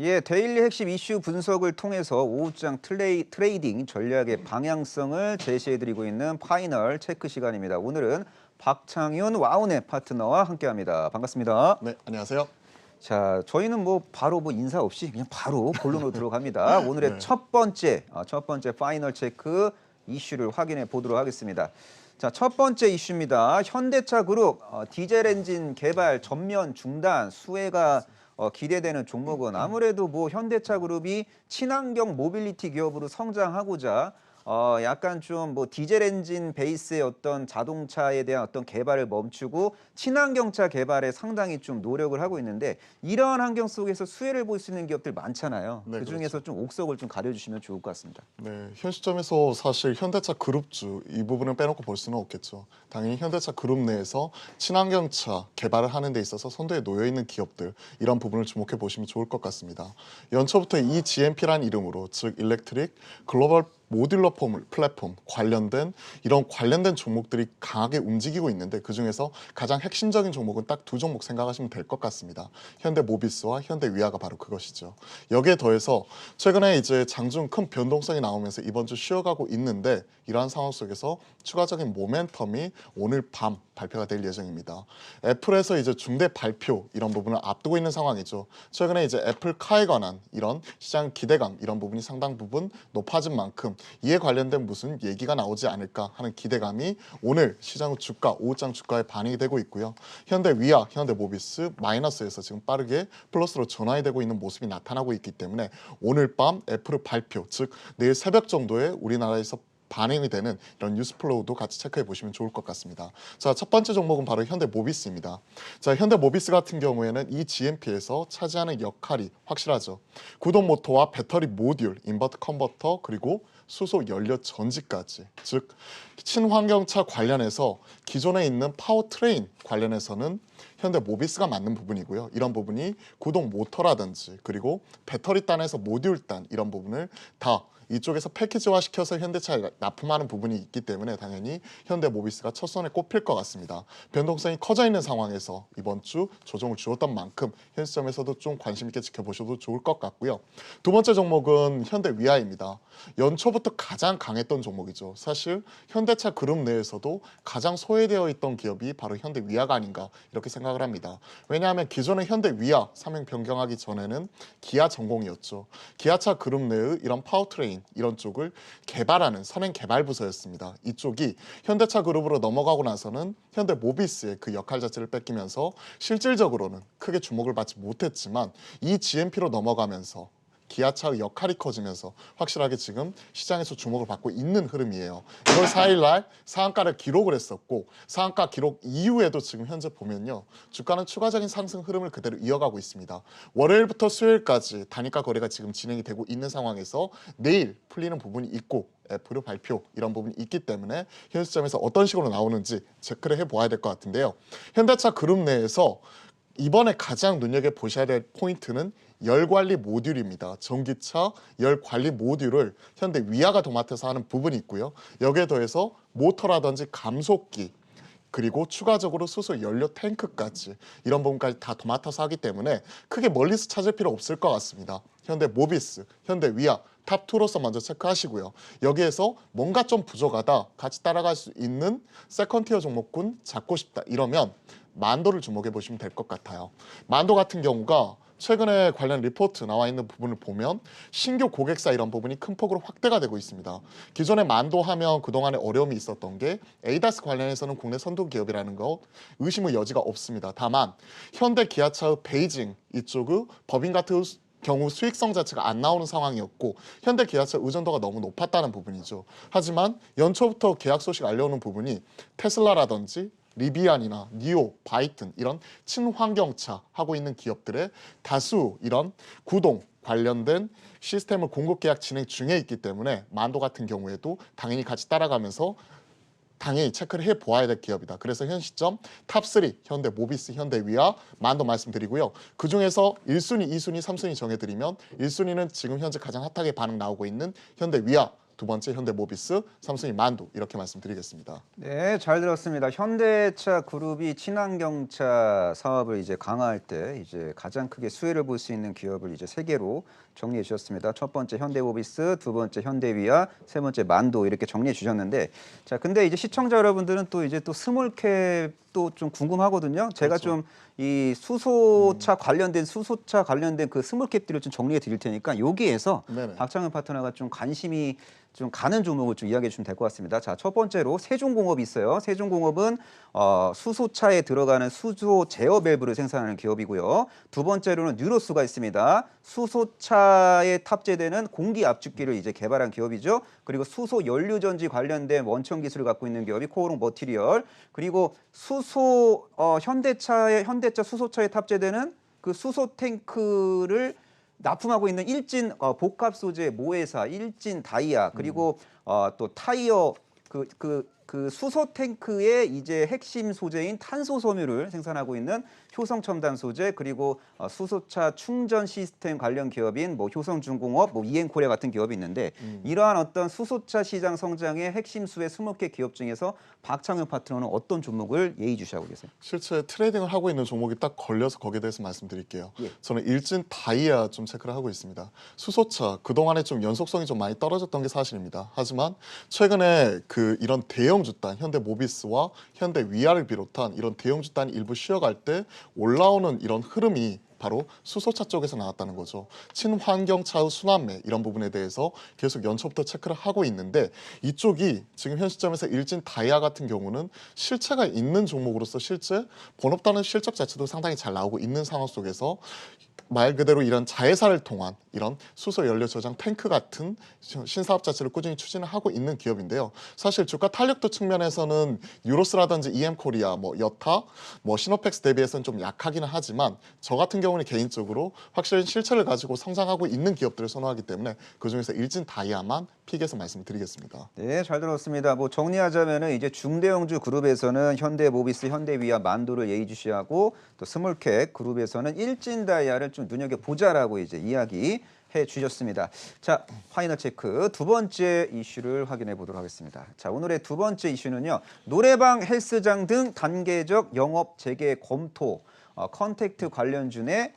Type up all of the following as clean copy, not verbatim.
예, 데일리 핵심 이슈 분석을 통해서 오후장 트레이딩 전략의 방향성을 제시해드리고 있는 파이널 체크 시간입니다. 오늘은 박창윤 와운의 파트너와 함께합니다. 반갑습니다. 네, 안녕하세요. 자, 저희는 바로 인사 없이 그냥 바로 본론으로 들어갑니다. 오늘의 네. 첫 번째 파이널 체크 이슈를 확인해 보도록 하겠습니다. 자, 첫 번째 이슈입니다. 현대차 그룹 디젤 엔진 개발 전면 중단 수혜가 기대되는 종목은 아무래도 현대차 그룹이 친환경 모빌리티 기업으로 성장하고자 약간 좀 디젤 엔진 베이스의 어떤 자동차에 대한 어떤 개발을 멈추고 친환경차 개발에 상당히 좀 노력을 하고 있는데 이러한 환경 속에서 수혜를 볼 수 있는 기업들 많잖아요. 네, 그중에서 좀 옥석을 좀 가려주시면 좋을 것 같습니다. 네, 현 시점에서 사실 현대차 그룹주 이 부분을 빼놓고 볼 수는 없겠죠. 당연히 현대차 그룹 내에서 친환경차 개발을 하는 데 있어서 선두에 놓여 있는 기업들 이런 부분을 주목해 보시면 좋을 것 같습니다. 연초부터 이 GMP라는 이름으로 즉 일렉트릭 글로벌 모듈러 플랫폼 관련된 종목들이 강하게 움직이고 있는데 그중에서 가장 핵심적인 종목은 딱 두 종목 생각하시면 될 것 같습니다. 현대모비스와 현대위아가 바로 그것이죠. 여기에 더해서 최근에 이제 장중 큰 변동성이 나오면서 이번 주 쉬어가고 있는데 이러한 상황 속에서 추가적인 모멘텀이 오늘 밤 발표가 될 예정입니다. 애플에서 이제 중대 발표 이런 부분을 앞두고 있는 상황이죠. 최근에 이제 애플카에 관한 이런 시장 기대감 이런 부분이 상당 부분 높아진 만큼 이에 관련된 무슨 얘기가 나오지 않을까 하는 기대감이 오늘 시장 주가, 오후장 주가에 반영이 되고 있고요. 현대위아, 현대모비스 마이너스에서 지금 빠르게 플러스로 전환이 되고 있는 모습이 나타나고 있기 때문에 오늘 밤 애플 발표, 즉 내일 새벽 정도에 우리나라에서 반영이 되는 이런 뉴스 플로우도 같이 체크해 보시면 좋을 것 같습니다. 자, 첫 번째 종목은 바로 현대모비스입니다. 자, 현대모비스 같은 경우에는 이 GMP에서 차지하는 역할이 확실하죠. 구동 모터와 배터리 모듈, 인버터 컨버터, 그리고 수소 연료 전지까지, 즉 친환경차 관련해서 기존에 있는 파워트레인 관련해서는 현대모비스가 맞는 부분이고요. 이런 부분이 구동 모터라든지 그리고 배터리 단에서 모듈 단 이런 부분을 다 이쪽에서 패키지화 시켜서 현대차에 납품하는 부분이 있기 때문에 당연히 현대모비스가 첫 손에 꼽힐 것 같습니다. 변동성이 커져 있는 상황에서 이번 주 조정을 주었던 만큼 현 시점에서도 좀 관심 있게 지켜보셔도 좋을 것 같고요. 두 번째 종목은 현대위아입니다. 연초부터 가장 강했던 종목이죠. 사실 현대차 그룹 내에서도 가장 소외되어 있던 기업이 바로 현대위아가 아닌가 이렇게 생각을 합니다. 왜냐하면 기존의 현대위아 사명 변경하기 전에는 기아 전공이었죠. 기아차 그룹 내의 이런 파워트레인 이런 쪽을 개발하는 선행 개발 부서였습니다. 이쪽이 현대차 그룹으로 넘어가고 나서는 현대모비스의 그 역할 자체를 뺏기면서 실질적으로는 크게 주목을 받지 못했지만 이 GMP로 넘어가면서 기아차의 역할이 커지면서 확실하게 지금 시장에서 주목을 받고 있는 흐름이에요. 1월 4일날 상한가를 기록을 했었고 상한가 기록 이후에도 지금 현재 보면요. 주가는 추가적인 상승 흐름을 그대로 이어가고 있습니다. 월요일부터 수요일까지 단일가 거래가 지금 진행이 되고 있는 상황에서 내일 풀리는 부분이 있고 애플의 발표 이런 부분이 있기 때문에 현 시점에서 어떤 식으로 나오는지 체크를 해보아야 될 것 같은데요. 현대차 그룹 내에서 이번에 가장 눈여겨보셔야 될 포인트는 열관리 모듈입니다. 전기차 열관리 모듈을 현대위아가 도맡아서 하는 부분이 있고요. 여기에 더해서 모터라든지 감속기 그리고 추가적으로 수소 연료 탱크까지 이런 부분까지 다 도맡아서 하기 때문에 크게 멀리서 찾을 필요 없을 것 같습니다. 현대모비스, 현대위아 탑2로서 먼저 체크하시고요. 여기에서 뭔가 좀 부족하다 같이 따라갈 수 있는 세컨티어 종목군 잡고 싶다 이러면 만도를 주목해 보시면 될 것 같아요. 만도 같은 경우가 최근에 관련 리포트 나와 있는 부분을 보면 신규 고객사 이런 부분이 큰 폭으로 확대가 되고 있습니다. 기존에 만도 하면 그동안에 어려움이 있었던 게 에이다스 관련해서는 국내 선도 기업이라는 거 의심의 여지가 없습니다. 다만 현대 기아차의 베이징 이쪽의 법인 같은 경우 수익성 자체가 안 나오는 상황이었고 현대 기아차 의존도가 너무 높았다는 부분이죠. 하지만 연초부터 계약 소식 알려오는 부분이 테슬라라든지 리비안이나 니오, 바이튼 이런 친환경차 하고 있는 기업들의 다수 이런 구동 관련된 시스템을 공급 계약 진행 중에 있기 때문에 만도 같은 경우에도 당연히 같이 따라가면서 당연히 체크를 해보아야 될 기업이다. 그래서 현 시점 탑3 현대모비스, 현대위아, 만도 말씀드리고요. 그중에서 1순위, 2순위, 3순위 정해드리면 1순위는 지금 현재 가장 핫하게 반응 나오고 있는 현대위아 두 번째 현대모비스, 삼성이 만두 이렇게 말씀드리겠습니다. 네, 잘 들었습니다. 현대차 그룹이 친환경차 사업을 이제 강화할 때 이제 가장 크게 수혜를 볼 수 있는 기업을 이제 세 개로 정리해 주셨습니다. 첫 번째 현대모비스, 두 번째 현대위아, 세 번째 만도 이렇게 정리해 주셨는데, 자, 근데 이제 시청자 여러분들은 또 이제 또 스몰캡 또 좀 궁금하거든요. 제가 그렇죠. 좀 이 수소차 관련된 그 스몰캡들을 좀 정리해 드릴 테니까 여기에서 네네. 박창현 파트너가 좀 관심이 좀 가는 종목을 좀 이야기해 주시면 될 것 같습니다. 자, 첫 번째로 세종공업이 있어요. 세종공업은 수소차에 들어가는 수소 제어 밸브를 생산하는 기업이고요. 두 번째로는 뉴로스가 있습니다. 수소차에 탑재되는 공기 압축기를 이제 개발한 기업이죠. 그리고 수소 연료 전지 관련된 원천 기술을 갖고 있는 기업이 코오롱 머티리얼. 그리고 현대차 수소차에 탑재되는 그 수소 탱크를 납품하고 있는 일진 복합 소재 모회사 일진 다이아 그리고 또 타이어 그 수소 탱크의 이제 핵심 소재인 탄소 섬유를 생산하고 있는 효성 첨단 소재 그리고 수소차 충전 시스템 관련 기업인 뭐 효성중공업, 뭐 이엔코리아 같은 기업이 있는데 이러한 어떤 수소차 시장 성장의 핵심 수의 20개 기업 중에서 박창현 파트너는 어떤 종목을 예의주시하고 계세요? 실제 트레이딩을 하고 있는 종목이 딱 걸려서 거기에 대해서 말씀드릴게요. 예. 저는 일진 다이아 좀 체크를 하고 있습니다. 수소차 그동안에 좀 연속성이 좀 많이 떨어졌던 게 사실입니다. 하지만 최근에 이런 대형 주단 현대모비스와 현대위아를 비롯한 이런 대형 주단이 일부 쉬어갈 때 올라오는 이런 흐름이 바로 수소차 쪽에서 나왔다는 거죠. 친환경차의 순환매 이런 부분에 대해서 계속 연초부터 체크를 하고 있는데 이쪽이 지금 현 시점에서 일진 다이아 같은 경우는 실체가 있는 종목으로서 실제 번업다는 실적 자체도 상당히 잘 나오고 있는 상황 속에서 말 그대로 이런 자회사를 통한 이런 수소 연료 저장 탱크 같은 신사업 자체를 꾸준히 추진을 하고 있는 기업인데요. 사실 주가 탄력도 측면에서는 유로스라든지 EM코리아, 뭐 여타, 뭐 시노펙스 대비해서는 좀 약하기는 하지만 저 같은 경우는 개인적으로 확실히 실체를 가지고 성장하고 있는 기업들을 선호하기 때문에 그중에서 일진 다이아만 픽해서 말씀드리겠습니다. 네, 잘 들었습니다. 뭐 정리하자면은 이제 중대형주 그룹에서는 현대모비스, 현대위아, 만도를 예의주시하고 또 스몰캡 그룹에서는 일진다이아를 좀 눈여겨보자라고 이제 이야기해 주셨습니다. 자, 파이널 체크 두 번째 이슈를 확인해 보도록 하겠습니다. 자, 오늘의 두 번째 이슈는요. 노래방, 헬스장 등 단계적 영업 재개 검토, 컨택트 관련주에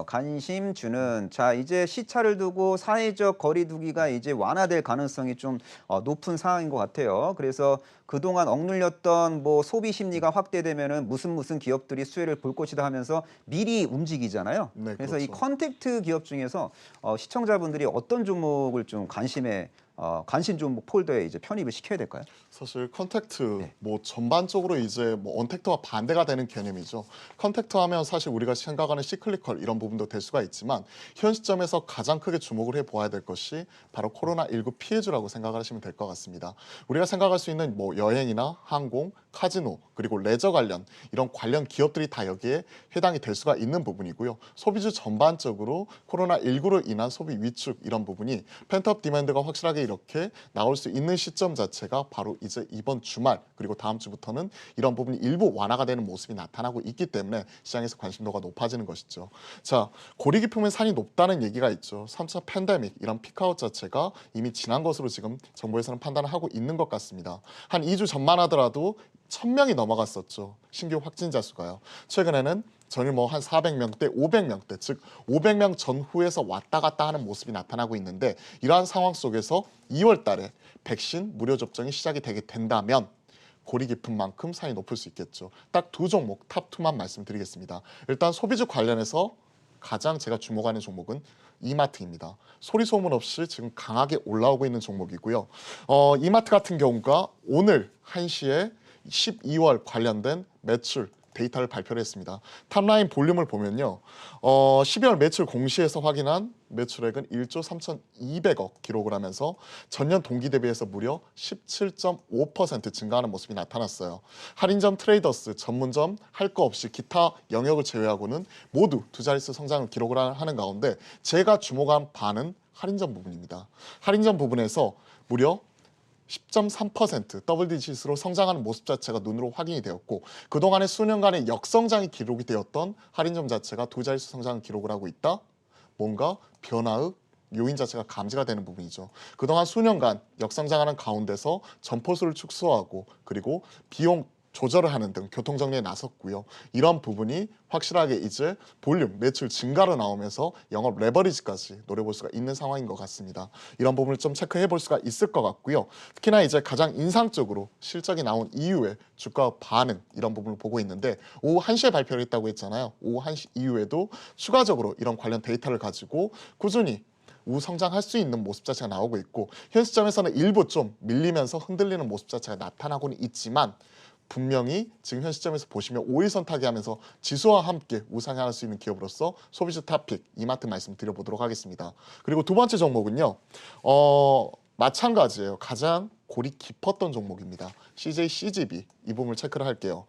관심 주는 자 이제 시차를 두고 사회적 거리두기가 이제 완화될 가능성이 좀 높은 상황인 것 같아요. 그래서 그동안 억눌렸던 뭐 소비 심리가 확대되면은 무슨 기업들이 수혜를 볼 것이다 하면서 미리 움직이잖아요. 네, 그래서 이 그렇죠. 컨택트 기업 중에서 시청자분들이 어떤 종목을 좀 관심 종목 폴더에 이제 편입을 시켜야 될까요? 사실 컨택트 네. 뭐 전반적으로 이제 뭐 언택트와 반대가 되는 개념이죠. 컨택트 하면 사실 우리가 생각하는 시클리컬 이런 부분도 될 수가 있지만 현 시점에서 가장 크게 주목을 해보아야 될 것이 바로 코로나19 피해주라고 생각하시면 될 것 같습니다. 우리가 생각할 수 있는 뭐 여행이나 항공, 카지노 그리고 레저 이런 관련 기업들이 다 여기에 해당이 될 수가 있는 부분이고요. 소비주 전반적으로 코로나19로 인한 소비 위축 이런 부분이 펜트업 디맨드가 확실하게 이렇게 나올 수 있는 시점 자체가 바로 이제 이번 주말 그리고 다음 주부터는 이런 부분이 일부 완화가 되는 모습이 나타나고 있기 때문에 시장에서 관심도가 높아지는 것이죠. 자, 고리 깊으면 산이 높다는 얘기가 있죠. 3차 팬데믹 이런 피크아웃 자체가 이미 지난 것으로 지금 정부에서는 판단을 하고 있는 것 같습니다. 한 2주 전만 하더라도 1000명이 넘어갔었죠. 신규 확진자 수가요. 최근에는 전일 뭐 한 400명대, 500명대, 즉 500명 전후에서 왔다 갔다 하는 모습이 나타나고 있는데 이러한 상황 속에서 2월 달에 백신 무료 접종이 시작이 되게 된다면 고리 깊은 만큼 산이 높을 수 있겠죠. 딱 두 종목 탑2만 말씀드리겠습니다. 일단 소비주 관련해서 가장 제가 주목하는 종목은 이마트입니다. 소리 소문 없이 지금 강하게 올라오고 있는 종목이고요. 이마트 같은 경우가 오늘 1시에 12월 관련된 매출 데이터를 발표를 했습니다. 탑라인 볼륨을 보면요. 12월 매출 공시에서 확인한 매출액은 1조 3,200억 기록을 하면서 전년 동기 대비해서 무려 17.5% 증가하는 모습이 나타났어요. 할인점 트레이더스, 전문점, 할 거 없이 기타 영역을 제외하고는 모두 두 자릿수 성장을 기록을 하는 가운데 제가 주목한 바는 할인점 부분입니다. 할인점 부분에서 무려 10.3% 더블 디짓으로 성장하는 모습 자체가 눈으로 확인이 되었고 그동안의 수년간의 역성장이 기록이 되었던 할인점 자체가 두 자릿수 성장을 기록을 하고 있다. 뭔가 변화의 요인 자체가 감지가 되는 부분이죠. 그동안 수년간 역성장하는 가운데서 점포수를 축소하고 그리고 비용 조절을 하는 등 교통정리에 나섰고요. 이런 부분이 확실하게 이제 볼륨, 매출 증가로 나오면서 영업 레버리지까지 노려볼 수가 있는 상황인 것 같습니다. 이런 부분을 좀 체크해 볼 수가 있을 것 같고요. 특히나 이제 가장 인상적으로 실적이 나온 이후에 주가 반응 이런 부분을 보고 있는데 오후 1시에 발표를 했다고 했잖아요. 오후 1시 이후에도 추가적으로 이런 관련 데이터를 가지고 꾸준히 우성장할 수 있는 모습 자체가 나오고 있고 현 시점에서는 일부 좀 밀리면서 흔들리는 모습 자체가 나타나고는 있지만 분명히 지금 현 시점에서 보시면 5일선 타기하면서 지수와 함께 우상향할 수 있는 기업으로서 소비주 탑픽 이마트 말씀드려보도록 하겠습니다. 그리고 두 번째 종목은요. 마찬가지예요. 가장 골이 깊었던 종목입니다. CJ CGV 이 부분을 체크를 할게요.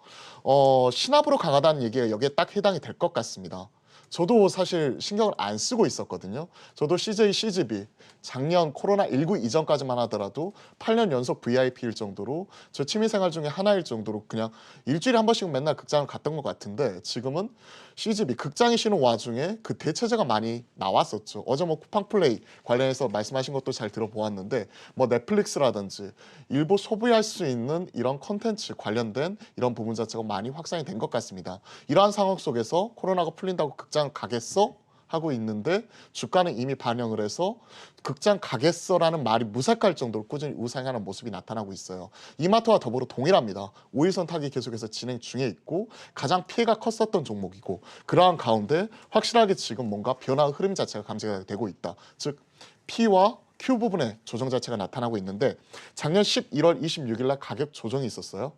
신압으로 강하다는 얘기가 여기에 딱 해당이 될 것 같습니다. 저도 사실 신경을 안 쓰고 있었거든요. 저도 CJ CGV 작년 코로나19 이전까지만 하더라도 8년 연속 VIP일 정도로 저 취미생활 중에 하나일 정도로 그냥 일주일에 한 번씩은 맨날 극장을 갔던 것 같은데 지금은 CGV 극장이 쉬는 와중에 그 대체제가 많이 나왔었죠. 어제 뭐 쿠팡플레이 관련해서 말씀하신 것도 잘 들어보았는데 뭐 넷플릭스라든지 일부 소비할 수 있는 이런 컨텐츠 관련된 이런 부분 자체가 많이 확산이 된 것 같습니다. 이러한 상황 속에서 코로나가 풀린다고 극장 가겠어? 하고 있는데 주가는 이미 반영을 해서 극장 가겠어라는 말이 무색할 정도로 꾸준히 우상향하는 모습이 나타나고 있어요. 이마트와 더불어 동일합니다. 5일선 타기 계속해서 진행 중에 있고 가장 피해가 컸었던 종목이고 그러한 가운데 확실하게 지금 뭔가 변화 흐름 자체가 감지가 되고 있다. 즉 P와 Q 부분의 조정 자체가 나타나고 있는데 작년 11월 26일 날 가격 조정이 있었어요.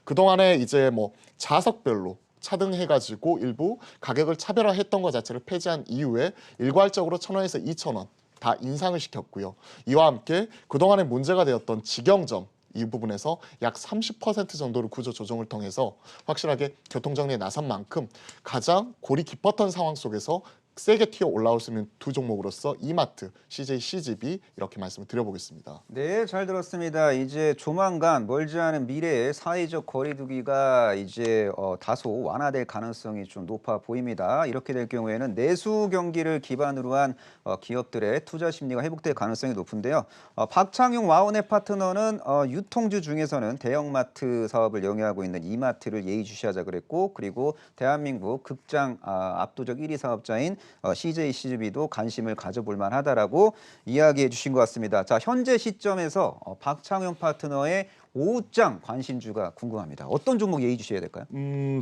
그동안에 이제 뭐 자석별로 차등해가지고 일부 가격을 차별화했던 것 자체를 폐지한 이후에 일괄적으로 1,000원에서 2,000원 다 인상을 시켰고요. 이와 함께 그동안에 문제가 되었던 직영점 이 부분에서 약 30% 정도를 구조 조정을 통해서 확실하게 교통정리에 나선 만큼 가장 골이 깊었던 상황 속에서 세게 튀어 올라올 수 있는 두 종목으로서 이마트, CJ CGV 이렇게 말씀을 드려보겠습니다. 네, 잘 들었습니다. 이제 조만간 멀지 않은 미래에 사회적 거리두기가 이제 다소 완화될 가능성이 좀 높아 보입니다. 이렇게 될 경우에는 내수 경기를 기반으로 한 기업들의 투자 심리가 회복될 가능성이 높은데요. 박창용 와우넷 파트너는 유통주 중에서는 대형마트 사업을 영위하고 있는 이마트를 예의주시하자 그랬고, 그리고 대한민국 극장 압도적 1위 사업자인 CJ CGV도 관심을 가져볼 만하다라고 이야기해 주신 것 같습니다. 자, 현재 시점에서 박창용 파트너의 오후장 관심주가 궁금합니다. 어떤 종목 예의주셔야 될까요?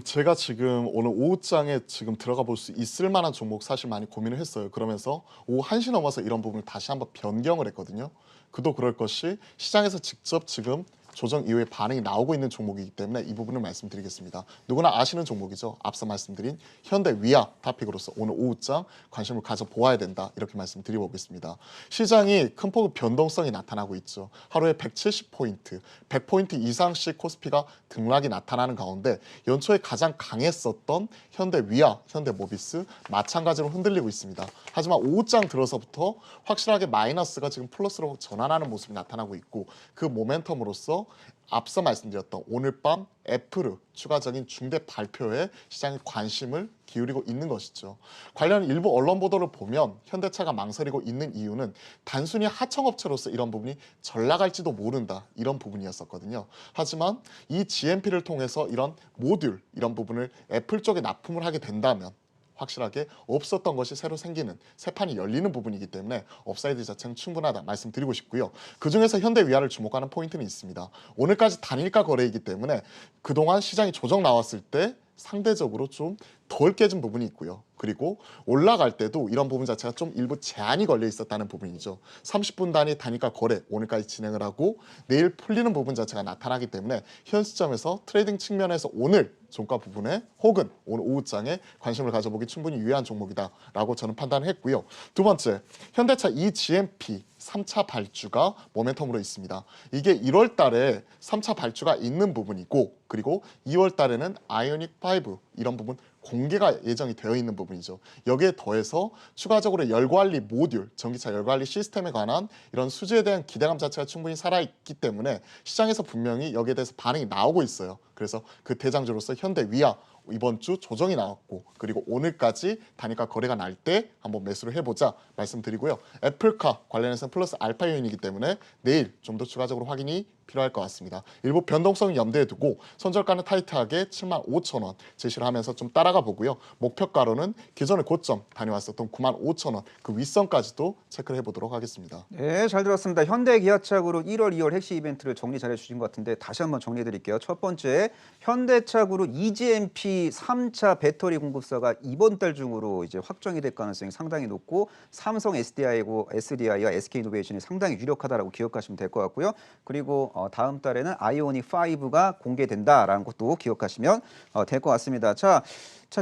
제가 지금 오늘 오후장에 지금 들어가 볼 수 있을 만한 종목 사실 많이 고민을 했어요. 그러면서 오후 1시 넘어서 이런 부분을 다시 한번 변경을 했거든요. 그도 그럴 것이 시장에서 직접 지금 조정 이후에 반응이 나오고 있는 종목이기 때문에 이 부분을 말씀드리겠습니다. 누구나 아시는 종목이죠. 앞서 말씀드린 현대 위아 타픽으로서 오늘 오후장 관심을 가져보아야 된다. 이렇게 말씀드려보겠습니다. 시장이 큰 폭의 변동성이 나타나고 있죠. 하루에 170포인트, 100포인트 이상씩 코스피가 등락이 나타나는 가운데 연초에 가장 강했었던 현대 위아, 현대 모비스 마찬가지로 흔들리고 있습니다. 하지만 오후장 들어서부터 확실하게 마이너스가 지금 플러스로 전환하는 모습이 나타나고 있고 그 모멘텀으로서 앞서 말씀드렸던 오늘 밤 애플의 추가적인 중대 발표에 시장이 관심을 기울이고 있는 것이죠. 관련 일부 언론 보도를 보면 현대차가 망설이고 있는 이유는 단순히 하청업체로서 이런 부분이 잘 나갈지도 모른다 이런 부분이었었거든요. 하지만 이 GMP를 통해서 이런 모듈 이런 부분을 애플 쪽에 납품을 하게 된다면 확실하게 없었던 것이 새로 생기는 새 판이 열리는 부분이기 때문에 업사이드 자체는 충분하다 말씀드리고 싶고요. 그중에서 현대위아를 주목하는 포인트는 있습니다. 오늘까지 단일가 거래이기 때문에 그동안 시장이 조정 나왔을 때 상대적으로 좀 덜 깨진 부분이 있고요. 그리고 올라갈 때도 이런 부분 자체가 좀 일부 제한이 걸려 있었다는 부분이죠. 30분 단위 단위가 거래 오늘까지 진행을 하고 내일 풀리는 부분 자체가 나타나기 때문에 현 시점에서 트레이딩 측면에서 오늘 종가 부분에 혹은 오늘 오후장에 관심을 가져보기 충분히 유효한 종목이다라고 저는 판단을 했고요. 두 번째, 현대차 eGMP 3차 발주가 모멘텀으로 있습니다. 이게 1월 달에 3차 발주가 있는 부분이고 그리고 2월 달에는 아이오닉 5 이런 부분 공개가 예정이 되어 있는 부분이죠. 여기에 더해서 추가적으로 열관리 모듈, 전기차 열관리 시스템에 관한 이런 수주에 대한 기대감 자체가 충분히 살아있기 때문에 시장에서 분명히 여기에 대해서 반응이 나오고 있어요. 그래서 그 대장주로서 현대위아 이번 주 조정이 나왔고 그리고 오늘까지 단일가 거래가 날 때 한번 매수를 해보자 말씀드리고요. 애플카 관련해서는 플러스 알파 요인이기 때문에 내일 좀 더 추가적으로 확인이 필요할 것 같습니다. 일부 변동성을 염두에 두고 손절가는 타이트하게 75,000원 제시를 하면서 좀 따라가 보고요. 목표가로는 기존의 고점 다녀왔었던 95,000원 그 윗선까지도 체크를 해보도록 하겠습니다. 네, 잘 들었습니다. 현대기아차 그룹 1월, 2월 핵심 이벤트를 정리 잘해 주신 것 같은데 다시 한번 정리해 드릴게요. 첫 번째, 현대차 그룹 EGMP 3차 배터리 공급사가 이번 달 중으로 이제 확정이 될 가능성이 상당히 높고 삼성 SDI와 SK이노베이션이 상당히 유력하다라고 기억하시면 될 것 같고요. 그리고 다음 달에는 아이오닉 5가 공개된다라는 것도 기억하시면 될 것 같습니다. 자,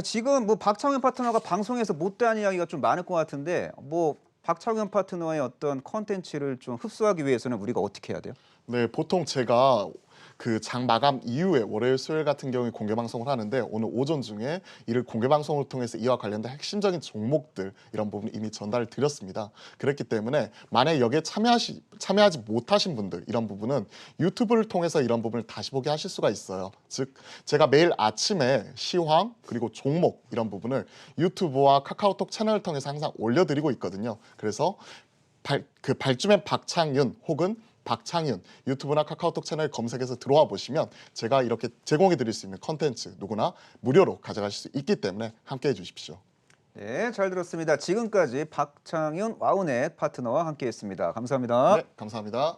지금 뭐 박창현 파트너가 방송에서 못다한 이야기가 좀 많을 것 같은데 뭐 박창현 파트너의 어떤 컨텐츠를 좀 흡수하기 위해서는 우리가 어떻게 해야 돼요? 네, 보통 제가 그 장 마감 이후에 월요일, 수요일 같은 경우에 공개 방송을 하는데 오늘 오전 중에 이를 공개 방송을 통해서 이와 관련된 핵심적인 종목들 이런 부분 이미 전달을 드렸습니다. 그렇기 때문에 만약 여기에 참여하지 못하신 분들 이런 부분은 유튜브를 통해서 이런 부분을 다시 보게 하실 수가 있어요. 즉 제가 매일 아침에 시황 그리고 종목 이런 부분을 유튜브와 카카오톡 채널을 통해서 항상 올려드리고 있거든요. 그래서 발주맨 박창윤 혹은 박창윤 유튜브나 카카오톡 채널 검색해서 들어와 보시면 제가 이렇게 제공해 드릴 수 있는 컨텐츠 누구나 무료로 가져가실 수 있기 때문에 함께해 주십시오. 네, 잘 들었습니다. 지금까지 박창윤 와우넷 파트너와 함께했습니다. 감사합니다. 네, 감사합니다.